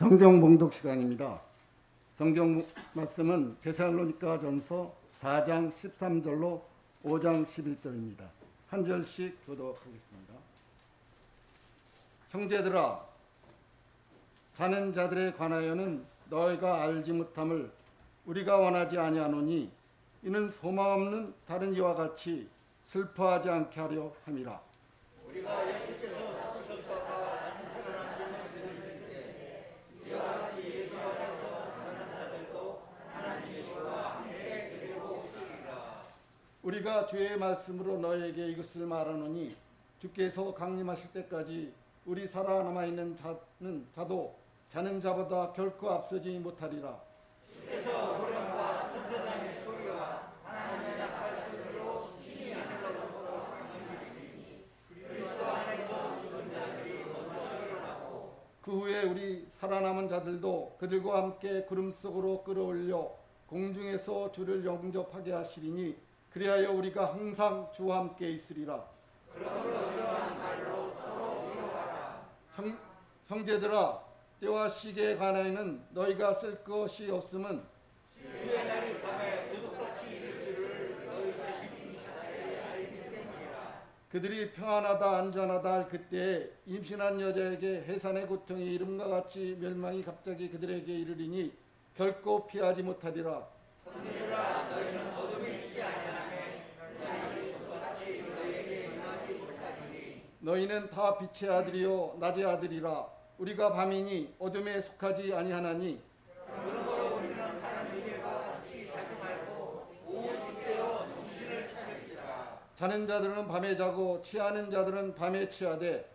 성경 봉독 시간입니다. 성경 말씀은 데살로니가전서 4장 13절로 5장 11절입니다. 한 절씩 교독하겠습니다. 형제들아, 자는 자들에 관하여는 너희가 알지 못함을 우리가 원하지 아니하노니 이는 소망 없는 다른 이와 같이 슬퍼하지 않게 하려 함이라. 우리가 주의 말씀으로 너희에게 이것을 말하노니 주께서 강림하실 때까지 우리 살아남아 있는 자도 자는 자보다 결코 앞서지 못하리라. 그 후에 우리 살아남은 자들도 그들과 함께 구름 속으로 끌어올려 공중에서 주를 영접하게 하시리니 그리하여 우리가 항상 주와 함께 있으리라. 형제들아, 때와 시기에 관하여는 너희가 쓸 것이 없음은 그들이 평안하다 안전하다 할 그때에 임신한 여자에게 해산의 고통이 이름과 같이 멸망이 갑자기 그들에게 이르리니 결코 피하지 못하리라. 너희는 다 빛의 아들이요 낮의 아들이라. 우리가 밤이니 어둠에 속하지 아니하나니 자는 자들은 밤에 자고 취하는 자들은 밤에 취하되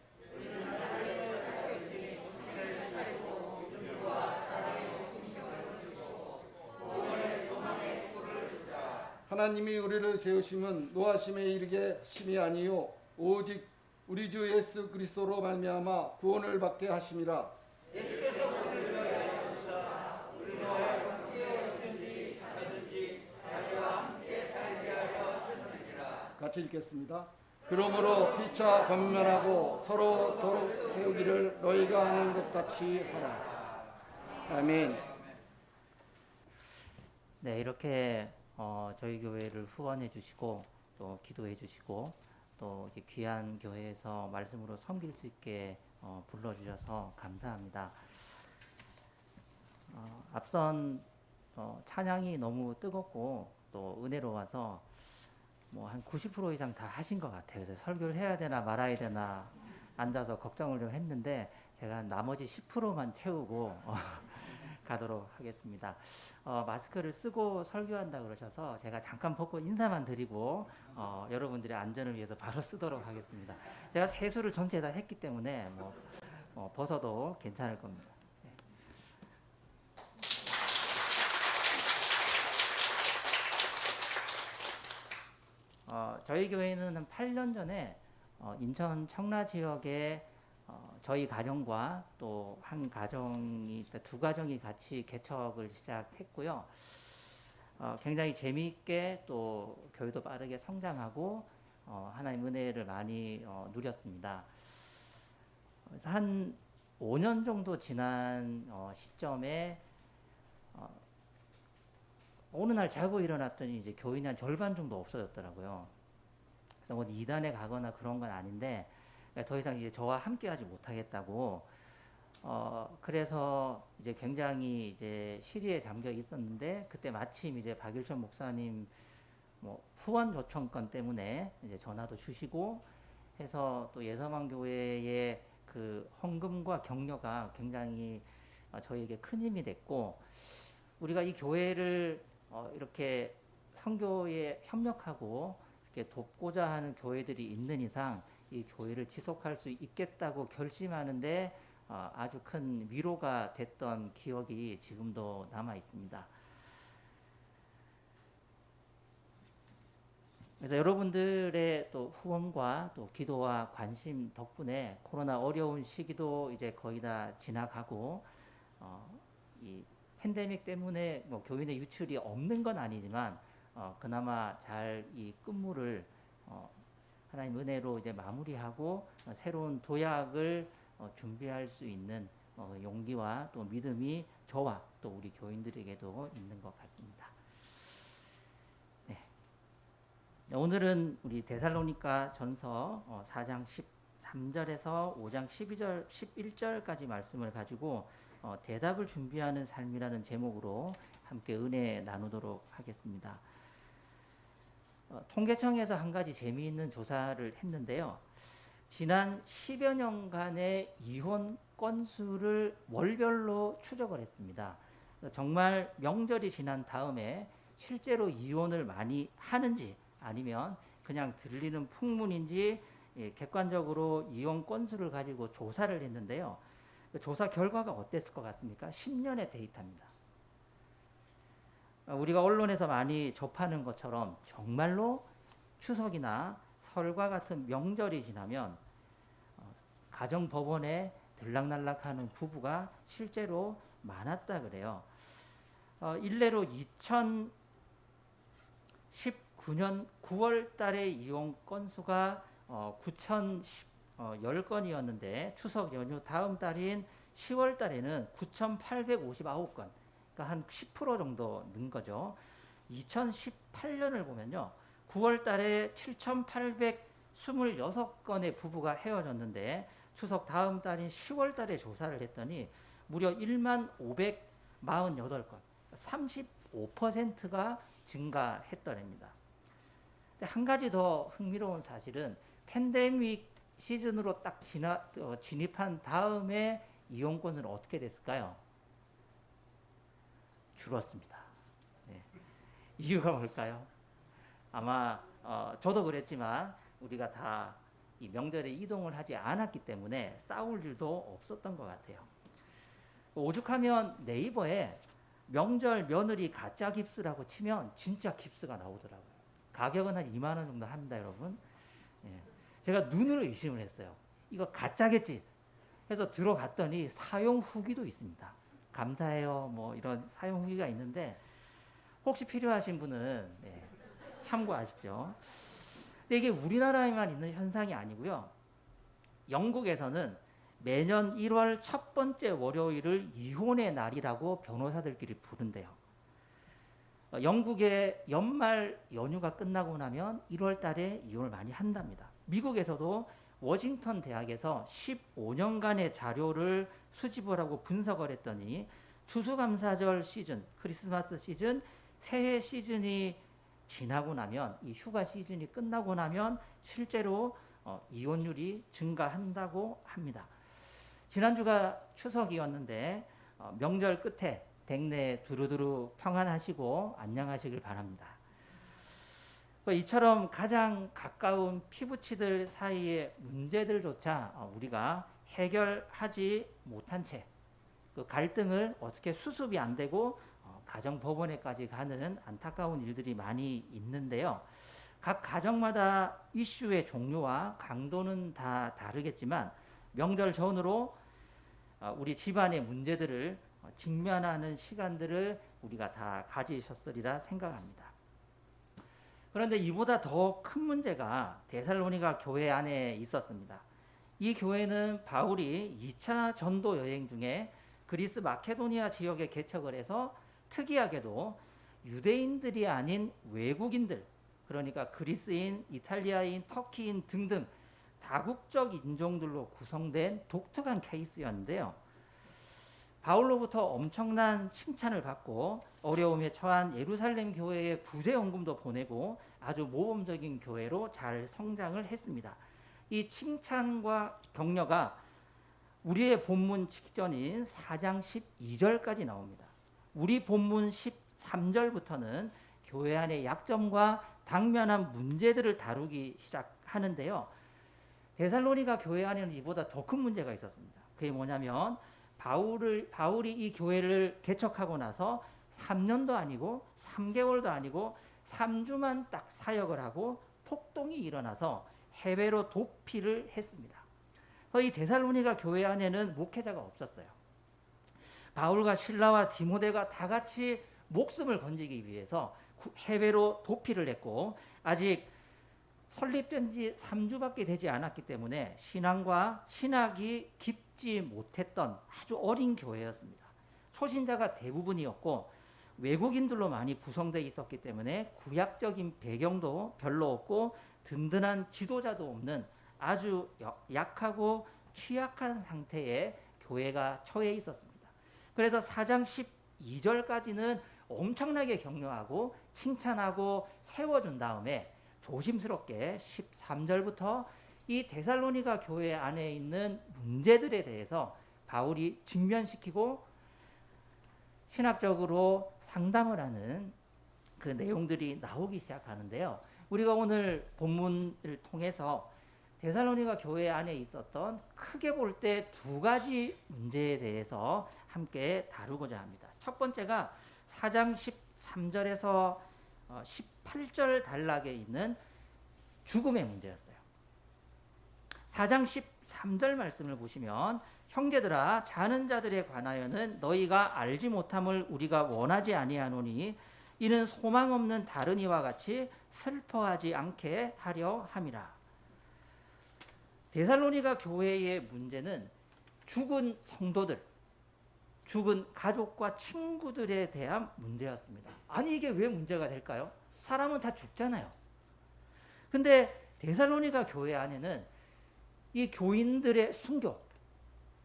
하나님이 우리를 세우심은 노하심에 이르게 하심이 아니요 오직 우리 주 예수 그리스도로 말미암아 구원을 받게 하심이라. 같이 읽겠습니다. 그러므로 피차 권면하고 서로 도로 세우기를 너희가 하는 것 같이 하라. 아멘. 네, 이렇게 저희 교회를 후원해 주시고 또 기도해 주시고 또 귀한 교회에서 말씀으로 섬길 수 있게 불러주셔서 감사합니다. 앞선 찬양이 너무 뜨겁고 또 은혜로워서 뭐 한 90% 이상 다 하신 것 같아요. 그래서 설교를 해야 되나 말아야 되나 앉아서 걱정을 좀 했는데 제가 나머지 10%만 채우고 가도록 하겠습니다. 마스크를 쓰고 설교한다 그러셔서 제가 잠깐 벗고 인사만 드리고 여러분들의 안전을 위해서 바로 쓰도록 하겠습니다. 제가 세수를 전체 다 했기 때문에 벗어도 괜찮을 겁니다. 저희 교회는 한 8년 전에 인천 청라 지역에 저희 가정과 또 한 가정이 두 가정이 같이 개척을 시작했고요. 굉장히 재미있게 또 교회도 빠르게 성장하고 하나님 은혜를 많이 누렸습니다. 그래서 한 5년 정도 지난 시점에 어느 날 자고 일어났더니 이제 교인이 한 절반 정도 없어졌더라고요. 그래서 뭐 이단에 가거나 그런 건 아닌데 더 이상 이제 저와 함께하지 못하겠다고 그래서 이제 굉장히 이제 시리에 잠겨 있었는데 그때 마침 이제 박일천 목사님 뭐 후원 요청권 때문에 이제 전화도 주시고 해서 또 예서만 교회의 그 헌금과 격려가 굉장히 저희에게 큰 힘이 됐고 우리가 이 교회를 이렇게 선교에 협력하고 이렇게 돕고자 하는 교회들이 있는 이상 이 교회를 지속할 수 있겠다고 결심하는데 아주 큰 위로가 됐던 기억이 지금도 남아 있습니다. 그래서 여러분들의 또 후원과 또 기도와 관심 덕분에 코로나 어려운 시기도 이제 거의 다 지나가고 이 팬데믹 때문에 뭐 교인의 유출이 없는 건 아니지만 그나마 잘 이 끝물을 하나님 은혜로 이제 마무리하고 새로운 도약을 준비할 수 있는 용기와 또 믿음이 저와 또 우리 교인들에게도 있는 것 같습니다. 네. 오늘은 우리 데살로니가 전서 4장 13절에서 5장 12절, 11절까지 말씀을 가지고 대답을 준비하는 삶이라는 제목으로 함께 은혜 나누도록 하겠습니다. 통계청에서 한 가지 재미있는 조사를 했는데요. 지난 10여 년간의 이혼 건수를 월별로 추적을 했습니다. 정말 명절이 지난 다음에 실제로 이혼을 많이 하는지 아니면 그냥 들리는 풍문인지 객관적으로 이혼 건수를 가지고 조사를 했는데요. 조사 결과가 어땠을 것 같습니까? 10년의 데이터입니다. 우리가 언론에서 많이 접하는 것처럼 정말로 추석이나 설과 같은 명절이 지나면 가정법원에 들락날락하는 부부가 실제로 많았다 그래요. 일례로 2019년 9월 달에 이혼 건수가 9,010건이었는데 추석 연휴 다음 달인 10월 달에는 9,859건, 그러니까 한 10% 정도 는 거죠. 2018년을 보면요. 9월 달에 7,826건의 부부가 헤어졌는데 추석 다음 달인 10월 달에 조사를 했더니 무려 15,548건, 35%가 증가했더랍니다. 한 가지 더 흥미로운 사실은 팬데믹 시즌으로 딱 진입한 다음에 이혼 건수는 어떻게 됐을까요? 줄었습니다. 네. 이유가 뭘까요? 아마 저도 그랬지만 우리가 다 이 명절에 이동을 하지 않았기 때문에 싸울 일도 없었던 것 같아요. 오죽하면 네이버에 명절 며느리 가짜 깁스라고 치면 진짜 깁스가 나오더라고요. 가격은 한 2만 원 정도 합니다, 여러분. 예. 제가 눈으로 의심을 했어요. 이거 가짜겠지 해서 들어갔더니 사용 후기도 있습니다. 감사해요, 뭐 이런 사용 후기가 있는데 혹시 필요하신 분은 참고하십시오. 근데 이게 우리나라에만 있는 현상이 아니고요. 영국에서는 매년 1월 첫 번째 월요일을 이혼의 날이라고 변호사들끼리 부른대요. 영국의 연말 연휴가 끝나고 나면 1월 달에 이혼을 많이 한답니다. 미국에서도 워싱턴 대학에서 15년간의 자료를 수집을 하고 분석을 했더니 추수감사절 시즌, 크리스마스 시즌, 새해 시즌이 지나고 나면, 이 휴가 시즌이 끝나고 나면 실제로 이혼율이 증가한다고 합니다. 지난주가 추석이었는데 명절 끝에 댁내 두루두루 평안하시고 안녕하시길 바랍니다. 이처럼 가장 가까운 피부치들 사이의 문제들조차 우리가 해결하지 못한 채 그 갈등을 어떻게 수습이 안 되고 가정법원에까지 가는 안타까운 일들이 많이 있는데요. 각 가정마다 이슈의 종류와 강도는 다 다르겠지만 명절 전후로 우리 집안의 문제들을 직면하는 시간들을 우리가 다 가지셨으리라 생각합니다. 그런데 이보다 더 큰 문제가 데살로니가 교회 안에 있었습니다. 이 교회는 바울이 2차 전도 여행 중에 그리스 마케도니아 지역에 개척을 해서 특이하게도 유대인들이 아닌 외국인들, 그러니까 그리스인, 이탈리아인, 터키인 등등 다국적 인종들로 구성된 독특한 케이스였는데요. 바울로부터 엄청난 칭찬을 받고 어려움에 처한 예루살렘 교회에 부재원금도 보내고 아주 모범적인 교회로 잘 성장을 했습니다. 이 칭찬과 격려가 우리의 본문 직전인 4장 12절까지 나옵니다. 우리 본문 13절부터는 교회 안의 약점과 당면한 문제들을 다루기 시작하는데요. 데살로니가 교회 안에는 이보다 더 큰 문제가 있었습니다. 그게 뭐냐면 바울이 이 교회를 개척하고 나서 3년도 아니고 3개월도 아니고 3주만 딱 사역을 하고 폭동이 일어나서 해외로 도피를 했습니다. 이 데살로니가 교회 안에는 목회자가 없었어요. 바울과 실라와 디모데가 다 같이 목숨을 건지기 위해서 해외로 도피를 했고 아직 설립된 지 3주밖에 되지 않았기 때문에 신앙과 신학이 깊지 못했던 아주 어린 교회였습니다. 초신자가 대부분이었고 외국인들로 많이 구성되어 있었기 때문에 구약적인 배경도 별로 없고 든든한 지도자도 없는 아주 약하고 취약한 상태의 교회가 처해 있었습니다. 그래서 4장 12절까지는 엄청나게 격려하고 칭찬하고 세워준 다음에 조심스럽게 13절부터 이 데살로니가 교회 안에 있는 문제들에 대해서 바울이 직면시키고 신학적으로 상담을 하는 그 내용들이 나오기 시작하는데요. 우리가 오늘 본문을 통해서 데살로니가 교회 안에 있었던 크게 볼 때 두 가지 문제에 대해서 함께 다루고자 합니다. 첫 번째가 4장 13절에서 18절 단락에 있는 죽음의 문제였어요. 4장 13절 말씀을 보시면 형제들아 자는 자들에 관하여는 너희가 알지 못함을 우리가 원하지 아니하노니 이는 소망 없는 다른 이와 같이 슬퍼하지 않게 하려 함이라. 데살로니가 교회의 문제는 죽은 성도들, 죽은 가족과 친구들에 대한 문제였습니다. 아니 이게 왜 문제가 될까요? 사람은 다 죽잖아요. 근데 데살로니가 교회 안에는 이 교인들의 순교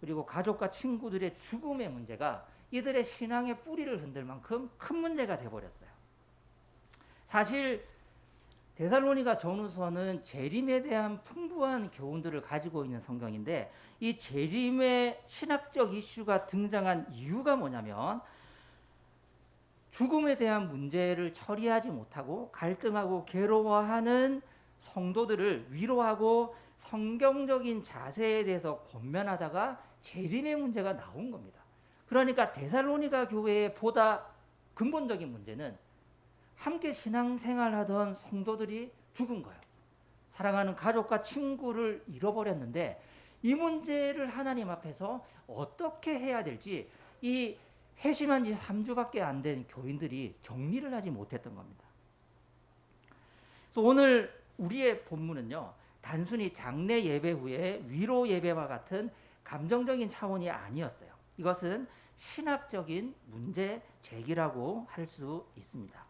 그리고 가족과 친구들의 죽음의 문제가 이들의 신앙의 뿌리를 흔들 만큼 큰 문제가 되어버렸어요. 사실 데살로니가 전후서는 재림에 대한 풍부한 교훈들을 가지고 있는 성경인데 이 재림의 신학적 이슈가 등장한 이유가 뭐냐면 죽음에 대한 문제를 처리하지 못하고 갈등하고 괴로워하는 성도들을 위로하고 성경적인 자세에 대해서 권면하다가 재림의 문제가 나온 겁니다. 그러니까 데살로니가 교회의 보다 근본적인 문제는 함께 신앙생활하던 성도들이 죽은 거예요. 사랑하는 가족과 친구를 잃어버렸는데 이 문제를 하나님 앞에서 어떻게 해야 될지 이 회심한 지 3주밖에 안 된 교인들이 정리를 하지 못했던 겁니다. 그래서 오늘 우리의 본문은요, 단순히 장례 예배 후에 위로 예배와 같은 감정적인 차원이 아니었어요. 이것은 신학적인 문제 제기라고 할 수 있습니다.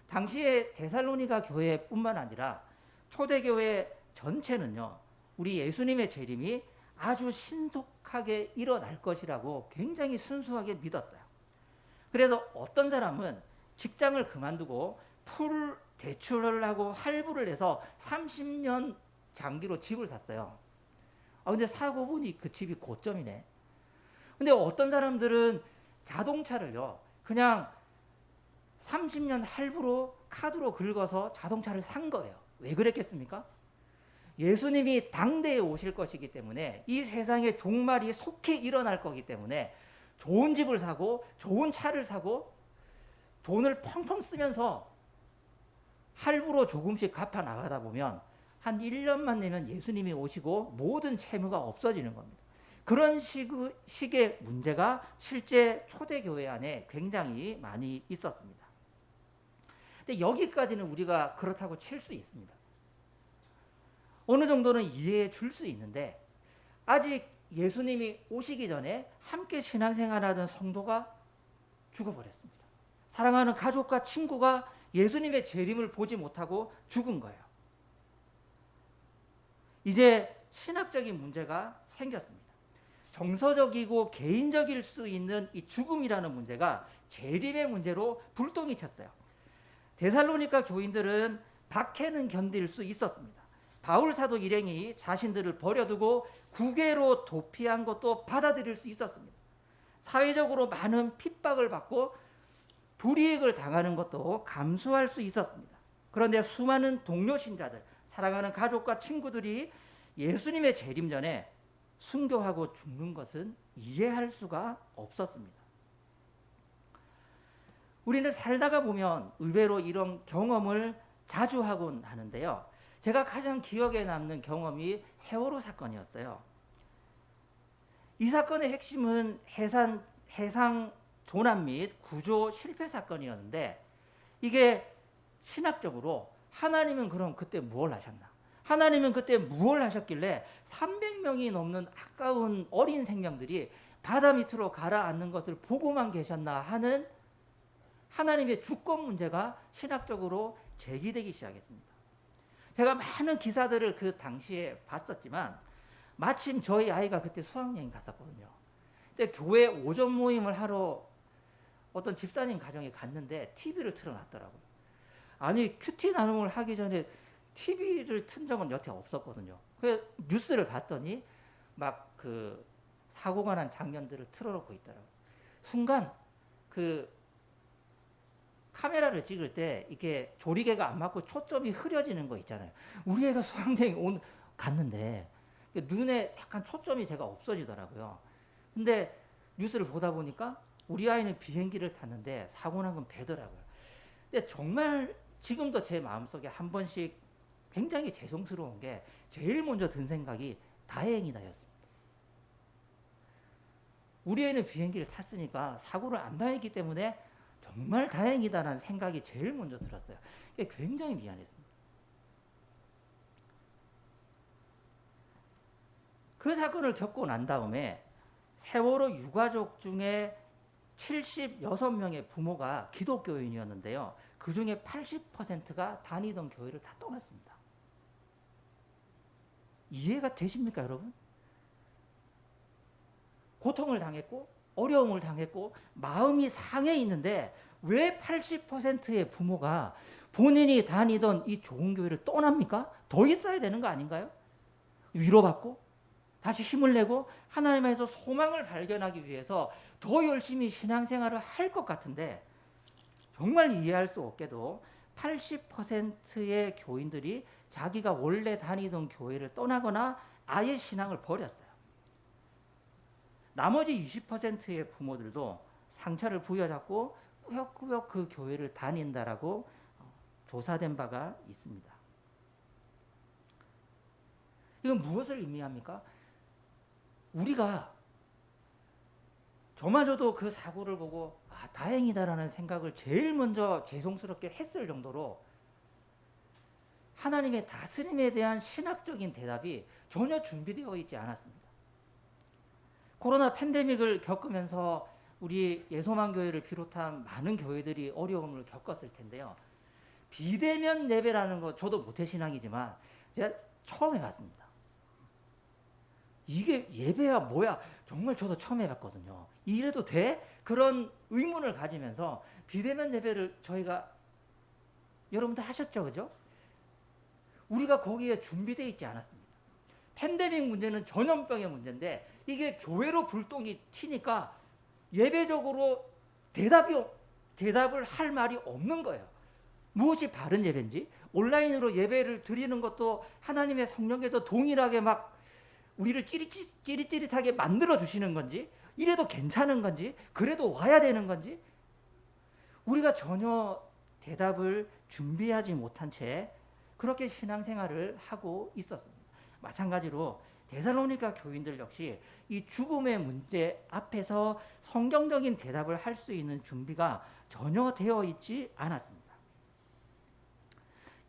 당시에 데살로니가 교회뿐만 아니라 초대교회 전체는요, 우리 예수님의 재림이 아주 신속하게 일어날 것이라고 굉장히 순수하게 믿었어요. 그래서 어떤 사람은 직장을 그만두고 풀 대출을 하고 할부를 해서 30년 장기로 집을 샀어요. 근데 사고 보니 그 집이 고점이네. 근데 어떤 사람들은 자동차를요, 그냥 30년 할부로 카드로 긁어서 자동차를 산 거예요. 왜 그랬겠습니까? 예수님이 당대에 오실 것이기 때문에 이 세상의 종말이 속히 일어날 거기 때문에 좋은 집을 사고 좋은 차를 사고 돈을 펑펑 쓰면서 할부로 조금씩 갚아 나가다 보면 한 1년만 내면 예수님이 오시고 모든 채무가 없어지는 겁니다. 그런 식의 문제가 실제 초대교회 안에 굉장히 많이 있었습니다. 근데 여기까지는 우리가 그렇다고 칠 수 있습니다. 어느 정도는 이해해 줄 수 있는데 아직 예수님이 오시기 전에 함께 신앙생활하던 성도가 죽어버렸습니다. 사랑하는 가족과 친구가 예수님의 재림을 보지 못하고 죽은 거예요. 이제 신학적인 문제가 생겼습니다. 정서적이고 개인적일 수 있는 이 죽음이라는 문제가 재림의 문제로 불똥이 튀었어요. 데살로니가 교인들은 박해는 견딜 수 있었습니다. 바울 사도 일행이 자신들을 버려두고 국외로 도피한 것도 받아들일 수 있었습니다. 사회적으로 많은 핍박을 받고 불이익을 당하는 것도 감수할 수 있었습니다. 그런데 수많은 동료 신자들, 사랑하는 가족과 친구들이 예수님의 재림 전에 순교하고 죽는 것은 이해할 수가 없었습니다. 우리는 살다가 보면 의외로 이런 경험을 자주 하곤 하는데요. 제가 가장 기억에 남는 경험이 세월호 사건이었어요. 이 사건의 핵심은 해상 조난 및 구조 실패 사건이었는데 이게 신학적으로 하나님은 그럼 그때 무엇을 하셨나? 하나님은 그때 무엇을 하셨길래 300명이 넘는 아까운 어린 생명들이 바다 밑으로 가라앉는 것을 보고만 계셨나 하는 하나님의 주권 문제가 신학적으로 제기되기 시작했습니다. 제가 많은 기사들을 그 당시에 봤었지만 마침 저희 아이가 그때 수학여행 갔었거든요. 근데 교회 오전 모임을 하러 어떤 집사님 가정에 갔는데 TV를 틀어놨더라고요. 아니 큐티 나눔을 하기 전에 TV를 튼 적은 여태 없었거든요. 그 뉴스를 봤더니 막 그 사고가 난 장면들을 틀어놓고 있더라고요. 순간 그 카메라를 찍을 때 이게 조리개가 안 맞고 초점이 흐려지는 거 있잖아요. 우리 애가 수학여행 갔는데 눈에 약간 초점이 제가 없어지더라고요. 근데 뉴스를 보다 보니까 우리 아이는 비행기를 탔는데 사고 난 건 배더라고요. 근데 정말 지금도 제 마음속에 한 번씩 굉장히 죄송스러운 게 제일 먼저 든 생각이 다행이다였습니다. 우리 애는 비행기를 탔으니까 사고를 안 당했기 때문에 정말 다행이다라는 생각이 제일 먼저 들었어요. 이게 굉장히 미안했습니다. 그 사건을 겪고 난 다음에 세월호 유가족 중에 76명의 부모가 기독교인이었는데요. 그 중에 80%가 다니던 교회를 다 떠났습니다. 이해가 되십니까, 여러분? 고통을 당했고 어려움을 당했고 마음이 상해 있는데 왜 80%의 부모가 본인이 다니던 이 좋은 교회를 떠납니까? 더 있어야 되는 거 아닌가요? 위로받고 다시 힘을 내고 하나님에서 소망을 발견하기 위해서 더 열심히 신앙생활을 할 것 같은데 정말 이해할 수 없게도 80%의 교인들이 자기가 원래 다니던 교회를 떠나거나 아예 신앙을 버렸어요. 나머지 20%의 부모들도 상처를 부여잡고 꾸역꾸역 그 교회를 다닌다라고 조사된 바가 있습니다. 이건 무엇을 의미합니까? 우리가 저마저도 그 사고를 보고 다행이다라는 생각을 제일 먼저 죄송스럽게 했을 정도로 하나님의 다스림에 대한 신학적인 대답이 전혀 준비되어 있지 않았습니다. 코로나 팬데믹을 겪으면서 우리 예소만교회를 비롯한 많은 교회들이 어려움을 겪었을 텐데요. 비대면 예배라는 거 저도 모태신앙이지만 제가 처음 해봤습니다. 이게 예배야 뭐야 정말 저도 처음 해봤거든요. 이래도 돼? 그런 의문을 가지면서 비대면 예배를 저희가 여러분들 하셨죠, 그죠? 우리가 거기에 준비되어 있지 않았습니다. 팬데믹 문제는 전염병의 문제인데 이게 교회로 불똥이 튀니까 예배적으로 대답을 할 말이 없는 거예요. 무엇이 바른 예배인지 온라인으로 예배를 드리는 것도 하나님의 성령께서 동일하게 막 우리를 찌릿찌릿하게 만들어 주시는 건지 이래도 괜찮은 건지 그래도 와야 되는 건지 우리가 전혀 대답을 준비하지 못한 채 그렇게 신앙생활을 하고 있었습니다. 마찬가지로 데살로니가 교인들 역시 이 죽음의 문제 앞에서 성경적인 대답을 할 수 있는 준비가 전혀 되어 있지 않았습니다.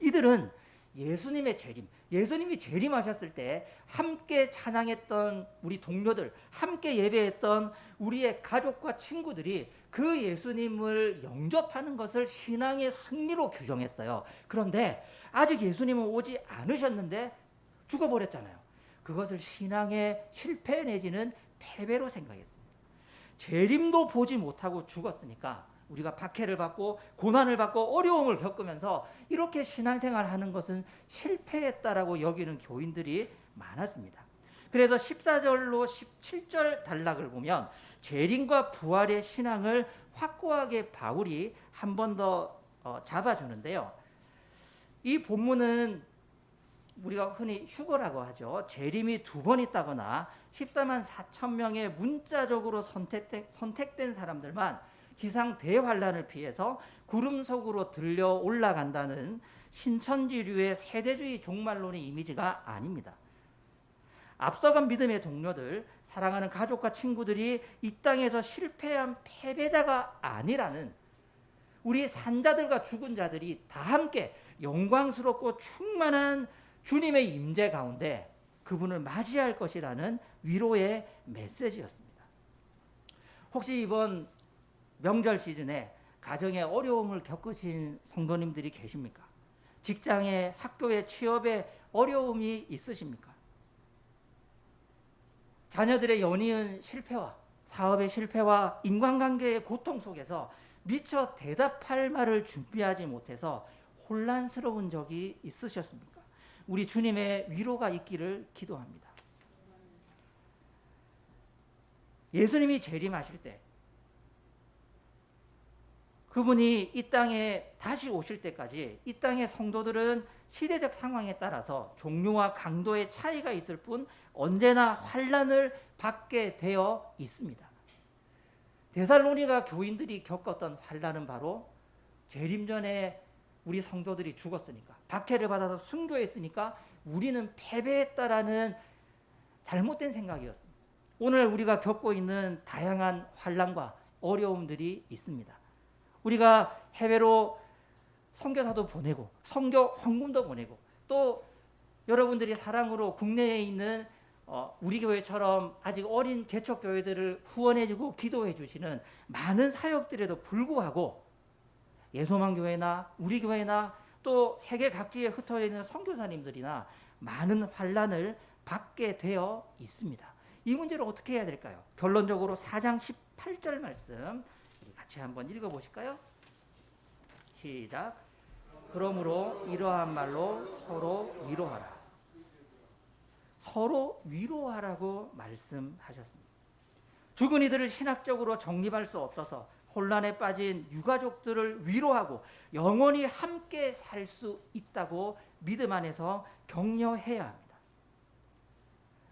이들은 예수님의 재림, 예수님이 재림하셨을 때 함께 찬양했던 우리 동료들, 함께 예배했던 우리의 가족과 친구들이 그 예수님을 영접하는 것을 신앙의 승리로 규정했어요. 그런데 아직 예수님은 오지 않으셨는데 죽어버렸잖아요. 그것을 신앙의 실패 내지는 패배로 생각했습니다. 재림도 보지 못하고 죽었으니까 우리가 박해를 받고 고난을 받고 어려움을 겪으면서 이렇게 신앙생활을 하는 것은 실패했다라고 여기는 교인들이 많았습니다. 그래서 14절로 17절 단락을 보면 재림과 부활의 신앙을 확고하게 바울이 한 번 더 잡아주는데요. 이 본문은 우리가 흔히 휴거라고 하죠. 재림이 2번 있다거나 14만 4천 명의 문자적으로 선택된 사람들만 지상 대환란을 피해서 구름 속으로 들려 올라간다는 신천지류의 세대주의 종말론의 이미지가 아닙니다. 앞서간 믿음의 동료들, 사랑하는 가족과 친구들이 이 땅에서 실패한 패배자가 아니라는 우리 산자들과 죽은 자들이 다 함께 영광스럽고 충만한 주님의 임재 가운데 그분을 맞이할 것이라는 위로의 메시지였습니다. 혹시 이번 명절 시즌에 가정의 어려움을 겪으신 성도님들이 계십니까? 직장에, 학교에, 취업에 어려움이 있으십니까? 자녀들의 연이은 실패와 사업의 실패와 인간관계의 고통 속에서 미처 대답할 말을 준비하지 못해서 혼란스러운 적이 있으셨습니까? 우리 주님의 위로가 있기를 기도합니다. 예수님이 재림하실 때 그분이 이 땅에 다시 오실 때까지 이 땅의 성도들은 시대적 상황에 따라서 종류와 강도의 차이가 있을 뿐 언제나 환난을 받게 되어 있습니다. 데살로니가 교인들이 겪었던 환난은 바로 재림 전에 우리 성도들이 죽었으니까, 박해를 받아서 순교했으니까 우리는 패배했다라는 잘못된 생각이었습니다. 오늘 우리가 겪고 있는 다양한 환난과 어려움들이 있습니다. 우리가 해외로 선교사도 보내고 선교 헌금도 보내고 또 여러분들이 사랑으로 국내에 있는 우리 교회처럼 아직 어린 개척교회들을 후원해주고 기도해주시는 많은 사역들에도 불구하고 예소망교회나 우리 교회나 또 세계 각지에 흩어져 있는 선교사님들이나 많은 환난을 받게 되어 있습니다. 이 문제를 어떻게 해야 될까요? 결론적으로 4장 18절 말씀 같이 한번 읽어보실까요? 시작. 그러므로 이러한 말로 서로 위로하라. 서로 위로하라고 말씀하셨습니다. 죽은 이들을 신학적으로 정립할 수 없어서 혼란에 빠진 유가족들을 위로하고 영원히 함께 살 수 있다고 믿음 안에서 격려해야 합니다.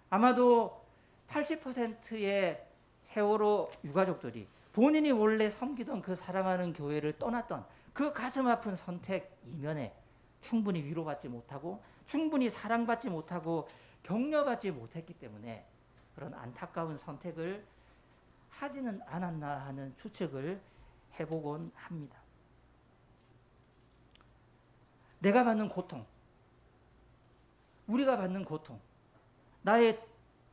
아마도 80%의 세월호 유가족들이 본인이 원래 섬기던 그 사랑하는 교회를 떠났던 그 가슴 아픈 선택 이면에 충분히 위로받지 못하고 충분히 사랑받지 못하고 격려받지 못했기 때문에 그런 안타까운 선택을 하지는 않았나 하는 추측을 해보곤 합니다. 내가 받는 고통, 우리가 받는 고통, 나의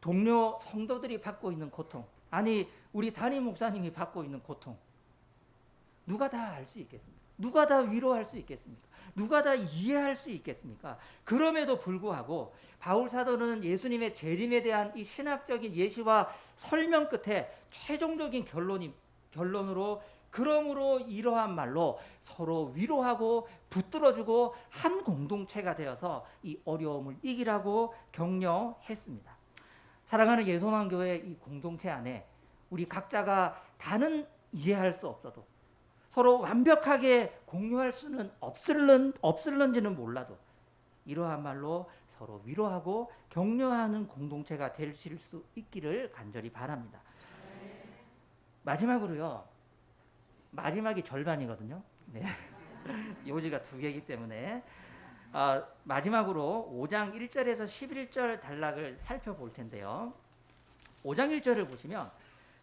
동료 성도들이 받고 있는 고통, 아니 우리 담임 목사님이 받고 있는 고통, 누가 다 알 수 있겠습니까? 누가 다 위로할 수 있겠습니까? 누가 다 이해할 수 있겠습니까? 그럼에도 불구하고 바울 사도는 예수님의 재림에 대한 이 신학적인 예시와 설명 끝에 최종적인 결론으로 그러므로 이러한 말로 서로 위로하고 붙들어주고 한 공동체가 되어서 이 어려움을 이기라고 격려했습니다. 사랑하는 예소망교회 이 공동체 안에 우리 각자가 다는 이해할 수 없어도 서로 완벽하게 공유할 수는 없을런지는 몰라도 이러한 말로 서로 위로하고 격려하는 공동체가 될 수 있기를 간절히 바랍니다. 마지막으로요. 마지막이 절반이거든요. 네. 요지가 2개이기 때문에 마지막으로 5장 1절에서 11절 단락을 살펴볼 텐데요. 5장 1절을 보시면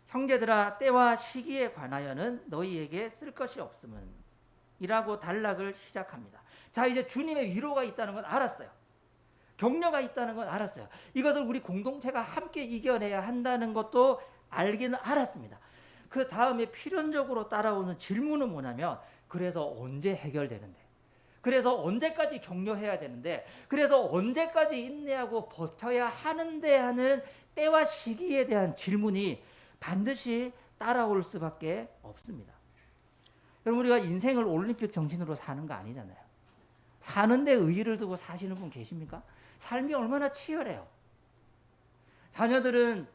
형제들아 때와 시기에 관하여는 너희에게 쓸 것이 없음은 이라고 단락을 시작합니다. 자, 이제 주님의 위로가 있다는 건 알았어요. 격려가 있다는 건 알았어요. 이것을 우리 공동체가 함께 이겨내야 한다는 것도 알기는 알았습니다. 그 다음에 필연적으로 따라오는 질문은 뭐냐면 그래서 언제 해결되는데, 그래서 언제까지 격려해야 되는데, 그래서 언제까지 인내하고 버텨야 하는데 하는 때와 시기에 대한 질문이 반드시 따라올 수밖에 없습니다. 여러분, 우리가 인생을 올림픽 정신으로 사는 거 아니잖아요. 사는데 의의를 두고 사시는 분 계십니까? 삶이 얼마나 치열해요. 자녀들은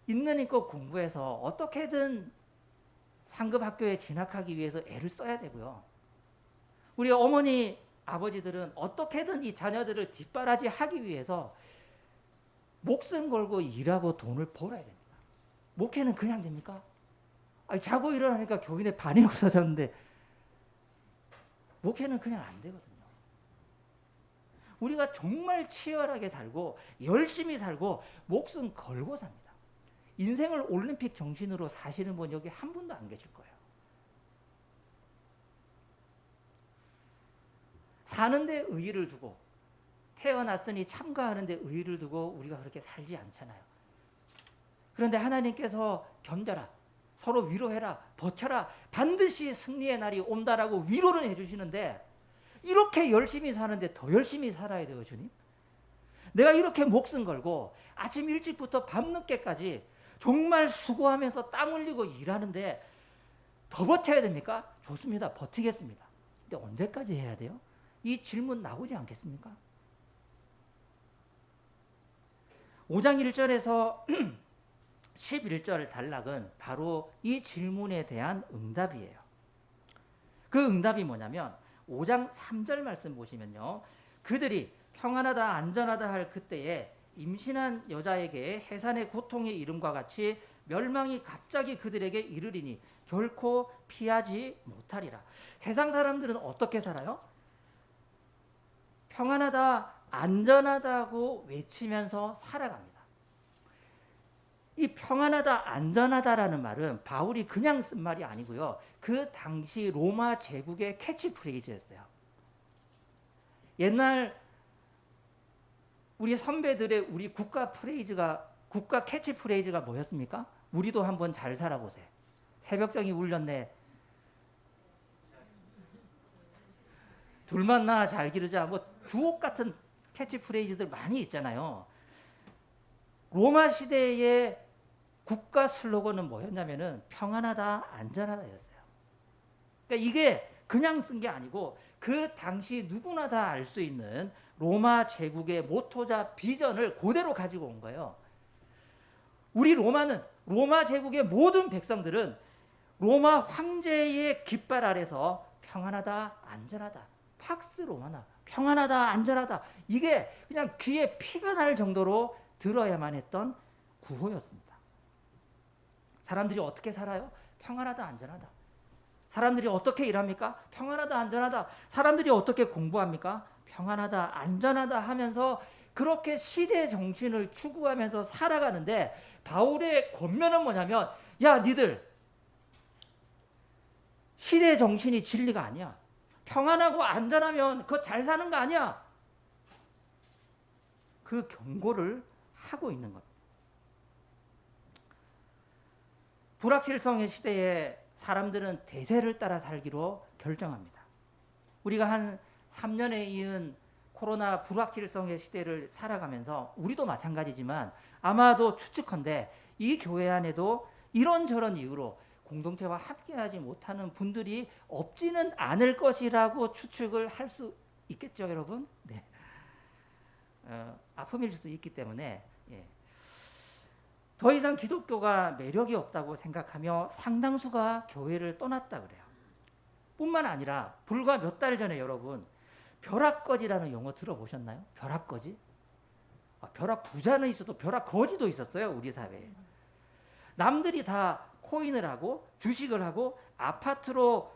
있는 힘껏 공부해서 어떻게든 상급 학교에 진학하기 위해서 애를 써야 되고요. 우리 어머니, 아버지들은 어떻게든 이 자녀들을 뒷바라지하기 위해서 목숨 걸고 일하고 돈을 벌어야 됩니다. 목회는 그냥 됩니까? 아니, 자고 일어나니까 교인의 반이 없어졌는데 목회는 그냥 안 되거든요. 우리가 정말 치열하게 살고 열심히 살고 목숨 걸고 삽니다. 인생을 올림픽 정신으로 사시는 분 여기 한 분도 안 계실 거예요. 사는데 의의를 두고, 태어났으니 참가하는데 의의를 두고 우리가 그렇게 살지 않잖아요. 그런데 하나님께서 견뎌라, 서로 위로해라, 버텨라, 반드시 승리의 날이 온다라고 위로를 해주시는데, 이렇게 열심히 사는데 더 열심히 살아야 돼요. 주님, 내가 이렇게 목숨 걸고 아침 일찍부터 밤늦게까지 정말 수고하면서 땀 흘리고 일하는데 더 버텨야 됩니까? 좋습니다. 버티겠습니다. 근데 언제까지 해야 돼요? 이 질문 나오지 않겠습니까? 5장 1절에서 11절 단락은 바로 이 질문에 대한 응답이에요. 그 응답이 뭐냐면 5장 3절 말씀 보시면요, 그들이 평안하다 안전하다 할 그때에 임신한 여자에게 해산의 고통의 이름과 같이 멸망이 갑자기 그들에게 이르리니 결코 피하지 못하리라. 세상 사람들은 어떻게 살아요? 평안하다 안전하다고 외치면서 살아갑니다. 이 평안하다 안전하다라는 말은 바울이 그냥 쓴 말이 아니고요, 그 당시 로마 제국의 캐치프레이즈였어요. 옛날 우리 선배들의 우리 국가 캐치프레이즈가 뭐였습니까? 우리도 한번 잘 살아보세요. 새벽정이 울렸네. 둘만 나 잘 기르자. 뭐 주옥 같은 캐치프레이즈들 많이 있잖아요. 로마 시대의 국가 슬로건은 뭐였냐면은 평안하다 안전하다였어요. 그러니까 이게 그냥 쓴 게 아니고 그 당시 누구나 다 알 수 있는 로마 제국의 모토자 비전을 그대로 가지고 온 거예요. 우리 로마 제국의 모든 백성들은 로마 황제의 깃발 아래서 평안하다 안전하다, 팍스 로마나 평안하다 안전하다, 이게 그냥 귀에 피가 날 정도로 들어야만 했던 구호였습니다. 사람들이 어떻게 살아요? 평안하다 안전하다. 사람들이 어떻게 일합니까? 평안하다 안전하다. 사람들이 어떻게 공부합니까? 평안하다 안전하다 하면서 그렇게 시대 정신을 추구하면서 살아가는데, 바울의 권면은 뭐냐면, 야 니들 시대 정신이 진리가 아니야. 평안하고 안전하면 그거 잘 사는 거 아니야. 그 경고를 하고 있는 겁니다. 불확실성의 시대에 사람들은 대세를 따라 살기로 결정합니다. 우리가 한 3년에 이은 코로나 불확실성의 시대를 살아가면서 우리도 마찬가지지만 아마도 추측컨대 이 교회 안에도 이런저런 이유로 공동체와 함께하지 못하는 분들이 없지는 않을 것이라고 추측을 할 수 있겠죠, 여러분? 네. 아픔일 수도 있기 때문에 더 이상 기독교가 매력이 없다고 생각하며 상당수가 교회를 떠났다 그래요. 뿐만 아니라 불과 몇 달 전에 여러분, 벼락거지라는 용어 들어보셨나요? 벼락거지? 벼락 부자는 있어도 벼락거지도 있었어요, 우리 사회에. 남들이 다 코인을 하고 주식을 하고 아파트로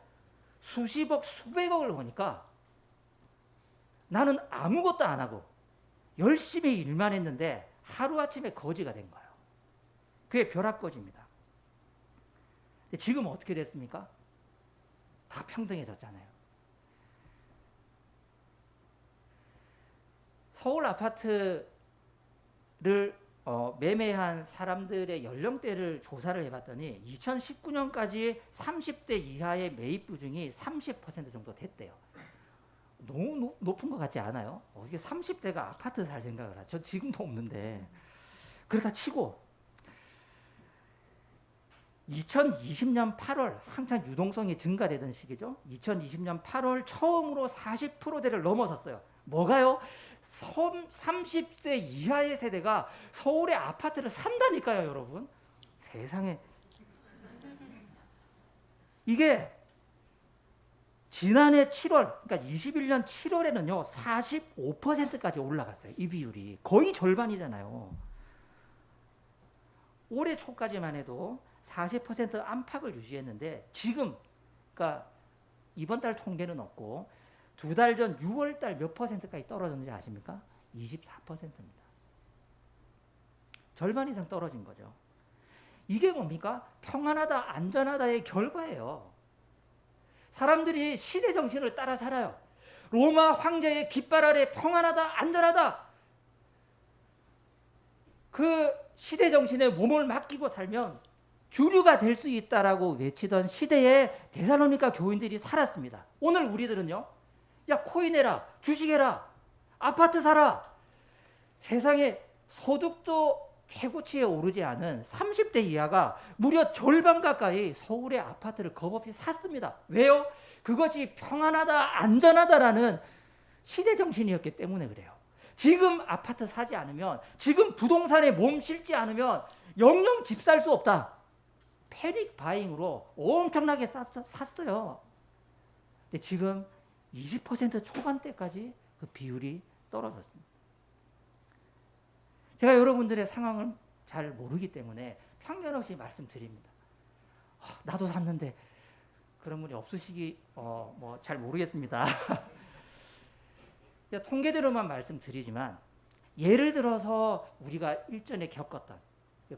수십억 수백억을 버니까 나는 아무것도 안 하고 열심히 일만 했는데 하루아침에 거지가 된 거예요. 그게 벼락거지입니다. 근데 지금 어떻게 됐습니까? 다 평등해졌잖아요. 서울 아파트를 매매한 사람들의 연령대를 조사를 해봤더니 2019년까지 30대 이하의 매입 비중이 30% 정도 됐대요. 너무 높은 것 같지 않아요? 어떻게 30대가 아파트 살 생각을 하죠? 저 지금도 없는데. 그렇다 치고 2020년 8월 한창 유동성이 증가되던 시기죠. 2020년 8월 처음으로 40%대를 넘어섰어요. 뭐가요? 30세 이하의 세대가 서울의 아파트를 산다니까요, 여러분. 세상에. 이게 지난해 7월, 그러니까 21년 7월에는요, 45%까지 올라갔어요. 이 비율이. 거의 절반이잖아요. 올해 초까지만 해도 40% 안팎을 유지했는데 지금, 그러니까 이번 달 통계는 없고 두 달 전 6월 달 몇 %까지 떨어졌는지 아십니까? 24%입니다. 절반 이상 떨어진 거죠. 이게 뭡니까? 평안하다, 안전하다의 결과예요. 사람들이 시대 정신을 따라 살아요. 로마 황제의 깃발 아래 평안하다, 안전하다. 그 시대 정신에 몸을 맡기고 살면 주류가 될 수 있다라고 외치던 시대에 데살로니가 교인들이 살았습니다. 오늘 우리들은요, 야, 코인해라, 주식해라, 아파트 사라. 세상에 소득도 최고치에 오르지 않은 30대 이하가 무려 절반 가까이 서울의 아파트를 겁없이 샀습니다. 왜요? 그것이 평안하다, 안전하다라는 시대 정신이었기 때문에 그래요. 지금 아파트 사지 않으면, 지금 부동산에 몸 실지 않으면 영영 집 살 수 없다. 패닉 바잉으로 엄청나게 샀어요. 근데 지금 20% 초반대까지 그 비율이 떨어졌습니다. 제가 여러분들의 상황을 잘 모르기 때문에 편견 없이 말씀드립니다. 나도 샀는데 그런 분이 없으시기 뭐 잘 모르겠습니다. 통계대로만 말씀드리지만, 예를 들어서 우리가 일전에 겪었던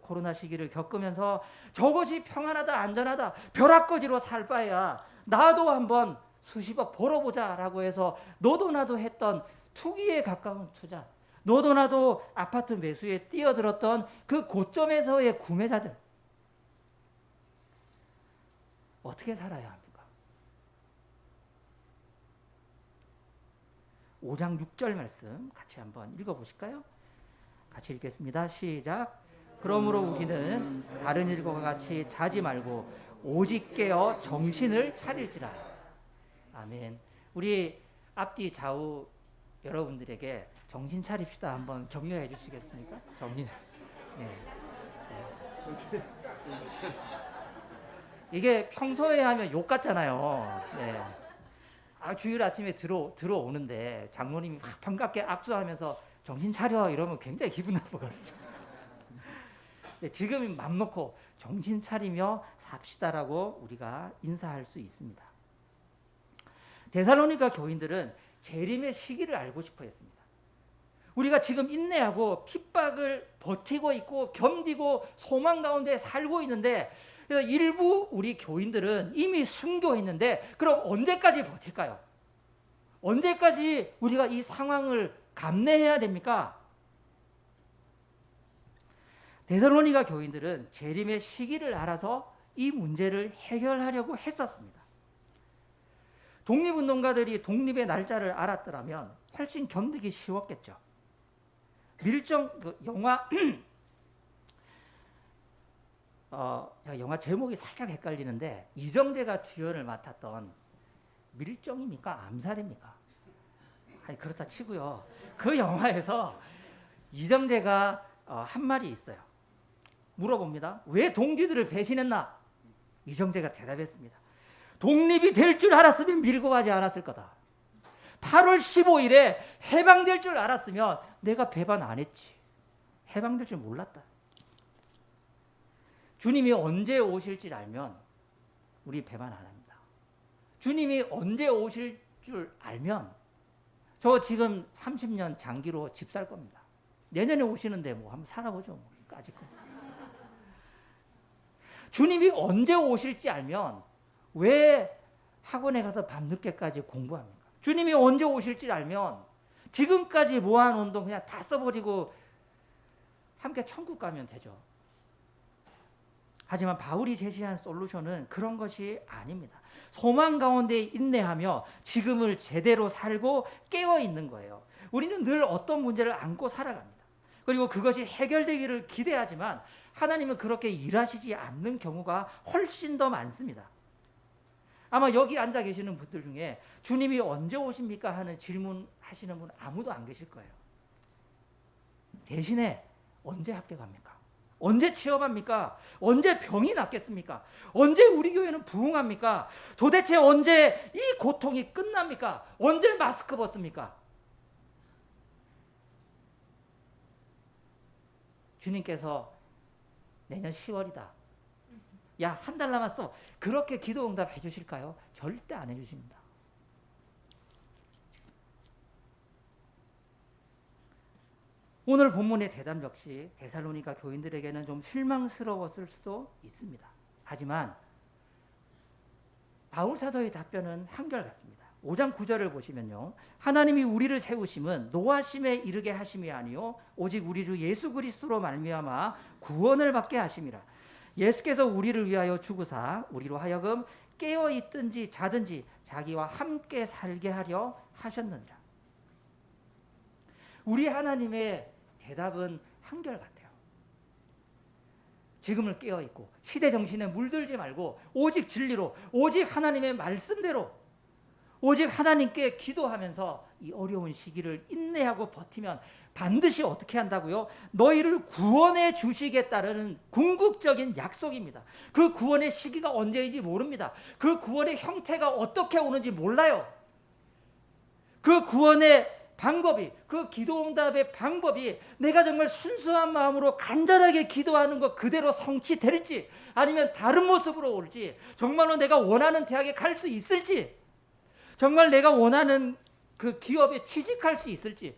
코로나 시기를 겪으면서 저것이 평안하다, 안전하다, 벼락거지로 살 바에야 나도 한번 수십억 벌어보자라고 해서 너도 나도 했던 투기에 가까운 투자, 너도 나도 아파트 매수에 뛰어들었던 그 고점에서의 구매자들, 어떻게 살아야 합니까? 5장 6절 말씀 같이 한번 읽어보실까요? 같이 읽겠습니다. 시작. 그러므로 우리는 다른 일과 같이 자지 말고 오직 깨어 정신을 차릴지라. 아멘. 우리 앞뒤 좌우 여러분들에게 정신 차립시다 한번 격려해 주시겠습니까? 정신. 네. 이게 평소에 하면 욕 같잖아요. 네. 주일 아침에 들어오는데 장로님이 막 반갑게 압수하면서 정신 차려 이러면 굉장히 기분 나쁘거든요. 지금 맘 놓고 정신 차리며 삽시다라고 우리가 인사할 수 있습니다. 데살로니가 교인들은 재림의 시기를 알고 싶어 했습니다. 우리가 지금 인내하고 핍박을 버티고 있고 견디고 소망 가운데 살고 있는데, 일부 우리 교인들은 이미 순교했는데 그럼 언제까지 버틸까요? 언제까지 우리가 이 상황을 감내해야 됩니까? 데살로니가 교인들은 재림의 시기를 알아서 이 문제를 해결하려고 했었습니다. 독립운동가들이 독립의 날짜를 알았더라면 훨씬 견디기 쉬웠겠죠. 영화 제목이 살짝 헷갈리는데, 이정재가 주연을 맡았던 밀정입니까? 암살입니까? 아니, 그렇다 치고요. 그 영화에서 이정재가 한 말이 있어요. 물어봅니다. 왜 동지들을 배신했나? 이정재가 대답했습니다. 독립이 될 줄 알았으면 밀고 가지 않았을 거다. 8월 15일에 해방될 줄 알았으면 내가 배반 안 했지. 해방될 줄 몰랐다. 주님이 언제 오실지 알면 우리 배반 안 합니다. 주님이 언제 오실 줄 알면 저 지금 30년 장기로 집 살 겁니다. 내년에 오시는데 뭐 한번 살아보죠. 뭐 까짓 거. 주님이 언제 오실지 알면 왜 학원에 가서 밤늦게까지 공부합니까? 주님이 언제 오실지 알면 지금까지 모아놓은 돈 그냥 다 써버리고 함께 천국 가면 되죠. 하지만 바울이 제시한 솔루션은 그런 것이 아닙니다. 소망 가운데 인내하며 지금을 제대로 살고 깨어 있는 거예요. 우리는 늘 어떤 문제를 안고 살아갑니다. 그리고 그것이 해결되기를 기대하지만 하나님은 그렇게 일하시지 않는 경우가 훨씬 더 많습니다. 아마 여기 앉아 계시는 분들 중에 주님이 언제 오십니까 하는 질문 하시는 분 아무도 안 계실 거예요. 대신에 언제 합격합니까? 언제 취업합니까? 언제 병이 낫겠습니까? 언제 우리 교회는 부흥합니까? 도대체 언제 이 고통이 끝납니까? 언제 마스크 벗습니까? 주님께서 내년 10월이다. 야, 한 달 남았어. 그렇게 기도 응답 해주실까요? 절대 안 해주십니다. 오늘 본문의 대답 역시 데살로니가 교인들에게는 좀 실망스러웠을 수도 있습니다. 하지만 바울 사도의 답변은 한결같습니다. 5장 9절을 보시면요. 하나님이 우리를 세우심은 노하심에 이르게 하심이 아니요 오직 우리 주 예수 그리스도로 말미암아 구원을 받게 하심이라. 예수께서 우리를 위하여 죽으사 우리로 하여금 깨어 있든지 자든지 자기와 함께 살게 하려 하셨느니라. 우리 하나님의 대답은 한결같아요. 지금을 깨어 있고 시대 정신에 물들지 말고 오직 진리로, 오직 하나님의 말씀대로, 오직 하나님께 기도하면서 이 어려운 시기를 인내하고 버티면 반드시 어떻게 한다고요? 너희를 구원해 주시겠다는 궁극적인 약속입니다. 그 구원의 시기가 언제인지 모릅니다. 그 구원의 형태가 어떻게 오는지 몰라요. 그 구원의 방법이, 그 기도응답의 방법이 내가 정말 순수한 마음으로 간절하게 기도하는 것 그대로 성취될지, 아니면 다른 모습으로 올지, 정말로 내가 원하는 대학에 갈 수 있을지, 정말 내가 원하는 그 기업에 취직할 수 있을지,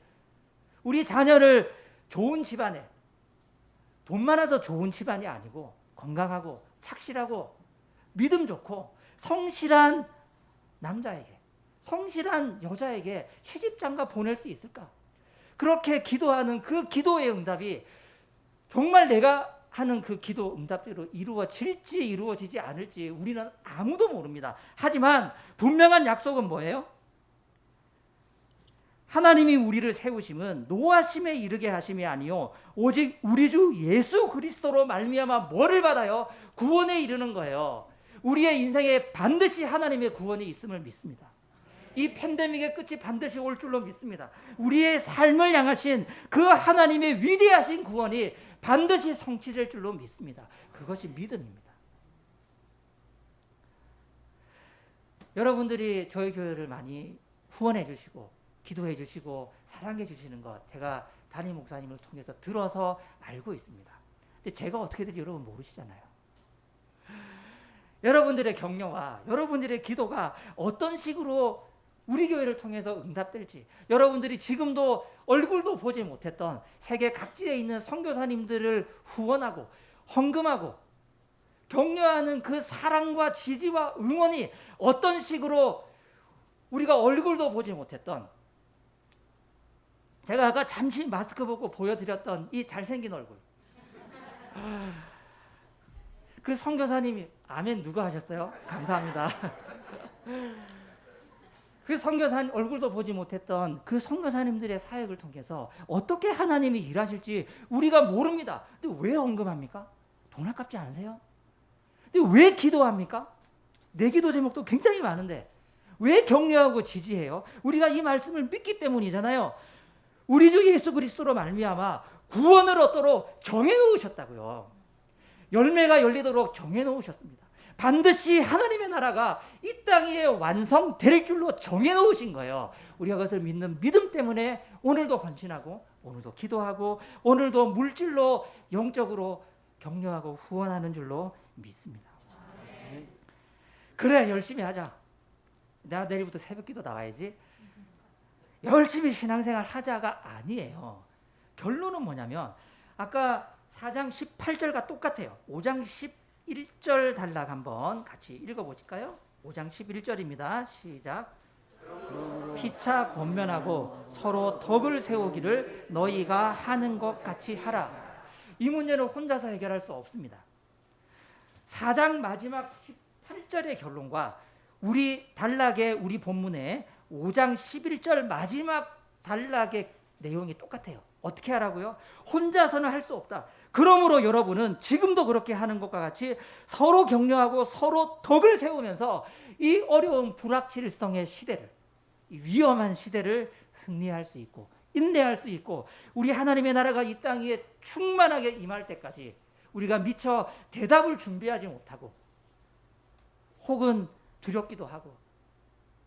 우리 자녀를 좋은 집안에, 돈 많아서 좋은 집안이 아니고 건강하고 착실하고 믿음 좋고 성실한 남자에게, 성실한 여자에게 시집장가 보낼 수 있을까? 그렇게 기도하는 그 기도의 응답이 정말 내가 하는 그 기도 응답대로 이루어질지 이루어지지 않을지 우리는 아무도 모릅니다. 하지만 분명한 약속은 뭐예요? 하나님이 우리를 세우심은 노하심에 이르게 하심이 아니요 오직 우리 주 예수 그리스도로 말미암아 뭐를 받아요? 구원에 이르는 거예요. 우리의 인생에 반드시 하나님의 구원이 있음을 믿습니다. 이 팬데믹의 끝이 반드시 올 줄로 믿습니다. 우리의 삶을 향하신 그 하나님의 위대하신 구원이 반드시 성취될 줄로 믿습니다. 그것이 믿음입니다. 여러분들이 저희 교회를 많이 후원해 주시고 기도해 주시고 사랑해 주시는 것 제가 담임 목사님을 통해서 들어서 알고 있습니다. 근데 제가 어떻게 될지 여러분 모르시잖아요. 여러분들의 격려와 여러분들의 기도가 어떤 식으로 우리 교회를 통해서 응답될지, 여러분들이 지금도 얼굴도 보지 못했던 세계 각지에 있는 선교사님들을 후원하고 헌금하고 격려하는 그 사랑과 지지와 응원이 어떤 식으로 우리가 얼굴도 보지 못했던, 제가 아까 잠시 마스크 벗고 보여드렸던 이 잘생긴 얼굴, 그 선교사님이 아멘 누가 하셨어요? 감사합니다. 그 선교사님 얼굴도 보지 못했던 그 선교사님들의 사역을 통해서 어떻게 하나님이 일하실지 우리가 모릅니다. 근데 왜 헌금합니까? 돈 아깝지 않으세요? 근데 왜 기도합니까? 내 기도 제목도 굉장히 많은데 왜 격려하고 지지해요? 우리가 이 말씀을 믿기 때문이잖아요. 우리 주 예수 그리스도로 말미암아 구원을 얻도록 정해놓으셨다고요. 열매가 열리도록 정해놓으셨습니다. 반드시 하나님의 나라가 이 땅 위에 완성될 줄로 정해놓으신 거예요. 우리가 그것을 믿는 믿음 때문에 오늘도 헌신하고 오늘도 기도하고 오늘도 물질로 영적으로 격려하고 후원하는 줄로 믿습니다. 그래 열심히 하자. 내가 내일부터 새벽기도 나와야지. 열심히 신앙생활 하자가 아니에요. 결론은 뭐냐면 아까 4장 18절과 똑같아요. 5장 11절 단락 한번 같이 읽어보실까요? 5장 11절입니다. 시작. 피차 권면하고 서로 덕을 세우기를 너희가 하는 것 같이 하라. 이 문제는 혼자서 해결할 수 없습니다. 4장 마지막 18절의 결론과 우리 단락의 우리 본문의 5장 11절 마지막 단락의 내용이 똑같아요. 어떻게 하라고요? 혼자서는 할 수 없다. 그러므로 여러분은 지금도 그렇게 하는 것과 같이 서로 격려하고 서로 덕을 세우면서 이 어려운 불확실성의 시대를, 이 위험한 시대를 승리할 수 있고 인내할 수 있고 우리 하나님의 나라가 이 땅 위에 충만하게 임할 때까지 우리가 미처 대답을 준비하지 못하고 혹은 두렵기도 하고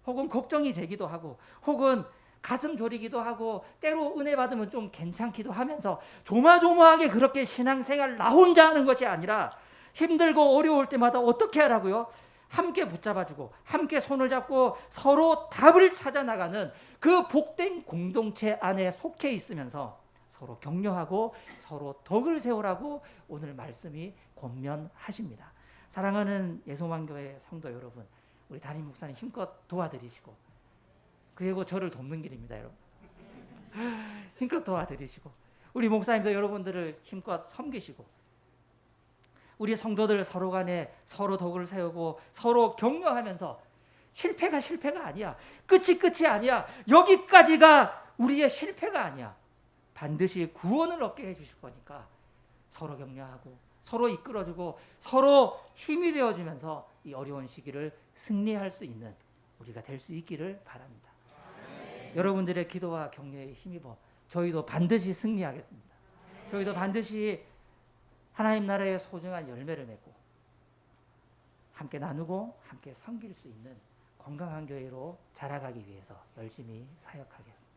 혹은 걱정이 되기도 하고 혹은 가슴 졸이기도 하고 때로 은혜 받으면 좀 괜찮기도 하면서 조마조마하게 그렇게 신앙생활 나 혼자 하는 것이 아니라 힘들고 어려울 때마다 어떻게 하라고요? 함께 붙잡아주고 함께 손을 잡고 서로 답을 찾아 나가는 그 복된 공동체 안에 속해 있으면서 서로 격려하고 서로 덕을 세우라고 오늘 말씀이 권면하십니다. 사랑하는 예소만교회 성도 여러분, 우리 담임 목사님 힘껏 도와드리시고 그리고 저를 돕는 길입니다, 여러분. 힘껏 도와드리시고 우리 목사님도 여러분들을 힘껏 섬기시고 우리 성도들 서로 간에 서로 덕을 세우고 서로 격려하면서 실패가 아니야. 끝이 아니야. 여기까지가 우리의 실패가 아니야. 반드시 구원을 얻게 해주실 거니까 서로 격려하고 서로 이끌어주고 서로 힘이 되어주면서 이 어려운 시기를 승리할 수 있는 우리가 될 수 있기를 바랍니다. 여러분들의 기도와 격려에 힘입어 저희도 반드시 승리하겠습니다. 저희도 반드시 하나님 나라의 소중한 열매를 맺고 함께 나누고 함께 섬길 수 있는 건강한 교회로 자라가기 위해서 열심히 사역하겠습니다.